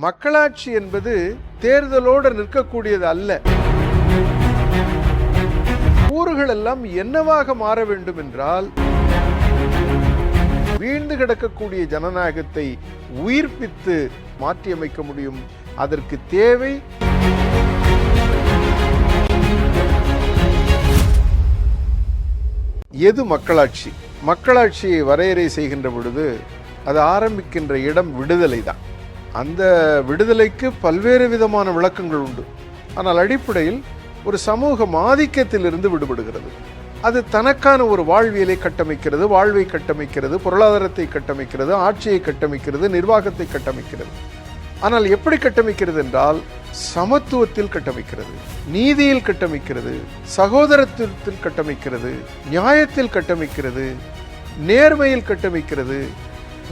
மக்களாட்சி என்பது தேர்தலோடு நிற்கக்கூடியது அல்ல. கூறுகள் எல்லாம் என்னவாக மாற வேண்டும் என்றால், வீழ்ந்து கிடக்கக்கூடிய ஜனநாயகத்தை உயிர்ப்பித்து மாற்றியமைக்க முடியும். அதற்கு தேவை எது மக்களாட்சி? மக்களாட்சியை வரையறை செய்கின்ற பொழுது அது ஆரம்பிக்கின்ற இடம் விடுதலை தான். அந்த விடுதலைக்கு பல்வேறு விதமான விளக்கங்கள் உண்டு. ஆனால் அடிப்படையில் ஒரு சமூகம் ஆதிக்கத்திலிருந்து விடுபடுகிறது. அது தனக்கான ஒரு வாழ்வியலை கட்டமைக்கிறது, வாழ்வை கட்டமைக்கிறது, பொருளாதாரத்தை கட்டமைக்கிறது, ஆட்சியை கட்டமைக்கிறது, நிர்வாகத்தை கட்டமைக்கிறது. ஆனால் எப்படி கட்டமைக்கிறது என்றால், சமத்துவத்தில் கட்டமைக்கிறது, நீதியில் கட்டமைக்கிறது, சகோதரத்துவத்தில் கட்டமைக்கிறது, நியாயத்தில் கட்டமைக்கிறது, நேர்மையில் கட்டமைக்கிறது,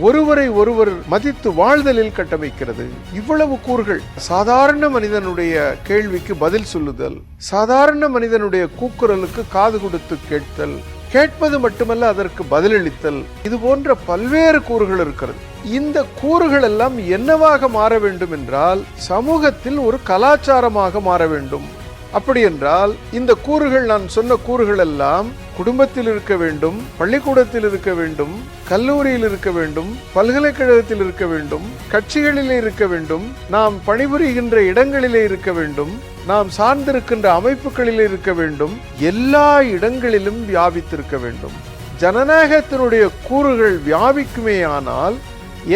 ஒருவரை ஒருவர் மதித்து வாழ்தலில் கட்டமைக்கிறது. இவ்வளவு கூறுகள். சாதாரண மனிதனுடைய கேள்விக்கு பதில் சொல்லுதல், சாதாரண மனிதனுடைய கூக்குரலுக்கு காது கொடுத்து கேட்தல், கேட்பது மட்டுமல்ல அதற்கு பதிலளித்தல், இது போன்ற பல்வேறு கூறுகள் இருக்கிறது. இந்த கூறுகள் எல்லாம் என்னவாக மாற வேண்டும் என்றால், சமூகத்தில் ஒரு கலாச்சாரமாக மாற வேண்டும். அப்படி என்றால் இந்த கூறுகள், நான் சொன்ன கூறுகள் எல்லாம் குடும்பத்தில் இருக்க வேண்டும், பள்ளிக்கூடத்தில் இருக்க வேண்டும், கல்லூரியில் இருக்க வேண்டும், பல்கலைக்கழகத்தில் இருக்க வேண்டும், கட்சிகளிலே இருக்க வேண்டும், நாம் பணிபுரிகின்ற இடங்களிலே இருக்க வேண்டும், நாம் சார்ந்திருக்கின்ற அமைப்புகளிலே இருக்க வேண்டும், எல்லா இடங்களிலும் வியாபித்திருக்க வேண்டும். ஜனநாயகத்தினுடைய கூறுகள் வியாபிக்குமேயானால்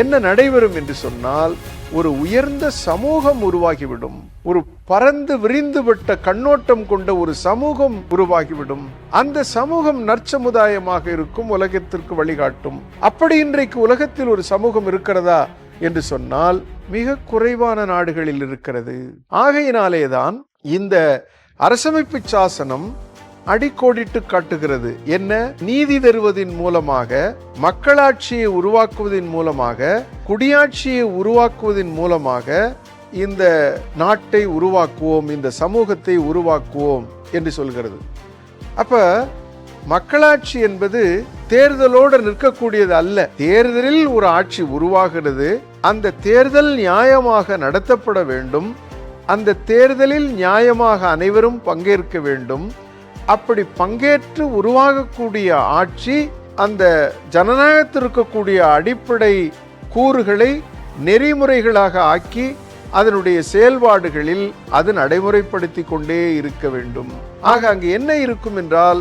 என்ன நடைபெறும் என்று சொன்னால், ஒரு உயர்ந்த சமூகம் உருவாகிவிடும். ஒரு பரந்து விரிந்துவிட்ட கண்ணோட்டம் கொண்ட ஒரு சமூகம் உருவாகிவிடும். அந்த சமூகம் நற்சமுதாயமாக இருக்கும், உலகத்திற்கு வழிகாட்டும். அப்படி இன்றைக்கு உலகத்தில் ஒரு சமூகம் இருக்கிறதா என்று சொன்னால் மிக குறைவான நாடுகளில் இருக்கிறது. ஆகையினாலேதான் இந்த அரசமைப்பு சாசனம் அடிக்கோடிட்டு காட்டுகிறது. என்ன? நீதி தருவதின் மூலமாக, மக்களாட்சியை உருவாக்குவதின் மூலமாக, குடியாட்சியை உருவாக்குவதின் மூலமாக இந்த நாட்டை உருவாக்குவோம், இந்த சமூகத்தை உருவாக்குவோம் என்று சொல்கிறது. அப்ப மக்களாட்சி என்பது தேர்தலோடு நிற்கக்கூடியது அல்ல. தேர்தலில் ஒரு ஆட்சி உருவாகிறது. அந்த தேர்தல் நியாயமாக நடத்தப்பட வேண்டும். அந்த தேர்தலில் நியாயமாக அனைவரும் பங்கேற்க வேண்டும். அப்படி பங்கேற்று உருவாகக்கூடிய ஆட்சி அந்த ஜனநாயகத்தில் இருக்கக்கூடிய அடிப்படை கூறுகளை நெறிமுறைகளாக ஆக்கி அதனுடைய செயல்பாடுகளில் அது நடைமுறைப்படுத்தி கொண்டே இருக்க வேண்டும். ஆக அங்கு என்ன இருக்கும் என்றால்,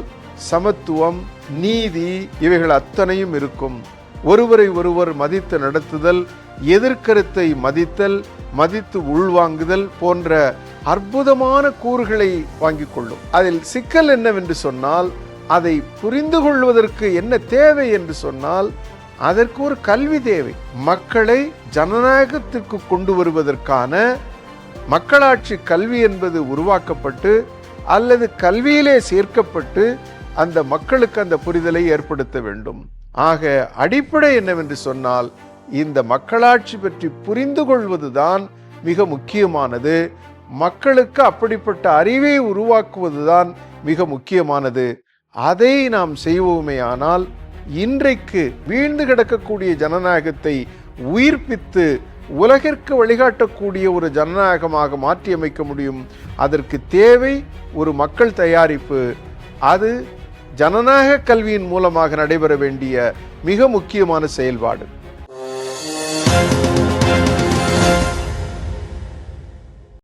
சமத்துவம், நீதி, இவைகள் அத்தனையும் இருக்கும். ஒருவரை ஒருவர் மதித்து நடத்துதல், எதிர்கருத்தை மதித்தல், மதித்து உள்வாங்குதல் போன்ற அற்புதமான கூறுகளை வாங்கிக் கொள்ளும். அதில் சிக்கல் என்னவென்று சொன்னால், அதை புரிந்து கொள்வதற்கு என்ன தேவை என்று சொன்னால், அதற்கு ஒரு கல்வி தேவை. மக்களை ஜனநாயகத்திற்கு கொண்டு வருவதற்கான மக்களாட்சி கல்வி என்பது உருவாக்கப்பட்டு அல்லது கல்வியிலே சேர்க்கப்பட்டு அந்த மக்களுக்கு அந்த புரிதலை ஏற்படுத்த வேண்டும். ஆக அடிப்படை என்னவென்று சொன்னால், இந்த மக்களாட்சி பற்றி புரிந்து கொள்வதுதான் மிக முக்கியமானது. மக்களுக்கு அப்படிப்பட்ட அறிவை உருவாக்குவதுதான் மிக முக்கியமானது. அதை நாம் செய்வோமேயானால் இன்றைக்கு வீழ்ந்து கிடக்கக்கூடிய ஜனநாயகத்தை உயிர்ப்பித்து உலகிற்கு வழிகாட்டக்கூடிய ஒரு ஜனநாயகமாக மாற்றியமைக்க முடியும். அதற்கு தேவை ஒரு மக்கள் தயாரிப்பு. அது ஜனநாயக கல்வியின் மூலமாக நடைபெற வேண்டிய மிக முக்கியமான செயல்பாடு.